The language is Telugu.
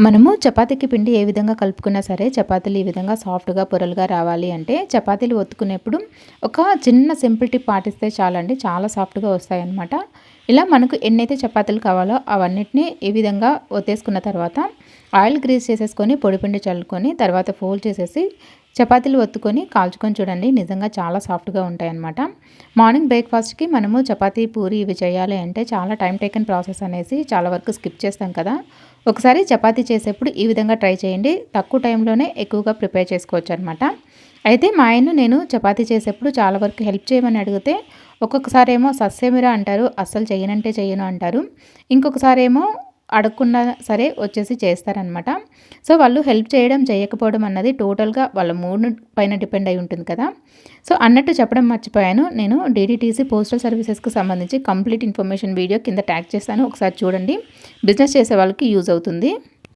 మనము చపాతీకి పిండి ఏ విధంగా కలుపుకున్నా సరే చపాతీలు ఈ విధంగా సాఫ్ట్‌గా పొరలుగా రావాలి అంటే చపాతీలు ఒత్తుకునేప్పుడు ఒక చిన్న సింపుల్ టిప్ పాటిస్తే చాలండి. చాలా సాఫ్ట్‌గా వస్తాయన్నమాట. ఇలా మనకు ఎన్నైతే చపాతీలు కావాలో అవన్నిటిని ఈ విధంగా ఒత్తేసుకున్న తర్వాత ఆయిల్ గ్రీస్ చేసేసుకొని పొడిపిండి చల్లుకొని తర్వాత ఫోల్డ్ చేసేసి చపాతీలు ఒత్తుకొని కాల్చుకొని చూడండి. నిజంగా చాలా సాఫ్ట్‌గా ఉంటాయన్నమాట. మార్నింగ్ బ్రేక్‌ఫాస్ట్‌కి మనము చపాతీ, పూరి ఇవి చేయాలి అంటే చాలా టైం టేకెన్ ప్రాసెస్ అనేసి చాలా వరకు స్కిప్ చేస్తాం కదా! ఒకసారి చపాతీ చేసేప్పుడు ఈ విధంగా ట్రై చేయండి. తక్కువ టైంలోనే ఎక్కువగా ప్రిపేర్ చేసుకోవచ్చనమాట. అయితే మా ఆయన్ను నేను చపాతీ చేసేప్పుడు చాలా వరకు హెల్ప్ చేయమని అడిగితే ఒక్కొక్కసారేమో సస్సేమిరా అంటారు. అస్సలు చెయ్యనంటే చెయ్యను అంటారు. ఇంకొకసారేమో అడగకుండా సరే వచ్చేసి చేస్తారనమాట. సో, వాళ్ళు హెల్ప్ చేయడం, చేయకపోవడం అన్నది టోటల్‌గా వాళ్ళ మూడ్ పైన డిపెండ్ అయి ఉంటుంది కదా! సో, అన్నట్టు చెప్పడం మర్చిపోయాను. నేను డీడీటీసీ పోస్టల్ సర్వీసెస్‌కి సంబంధించి కంప్లీట్ ఇన్ఫర్మేషన్ వీడియో కింద ట్యాగ్ చేస్తాను. ఒకసారి చూడండి. బిజినెస్ చేసే వాళ్ళకి యూజ్ అవుతుంది.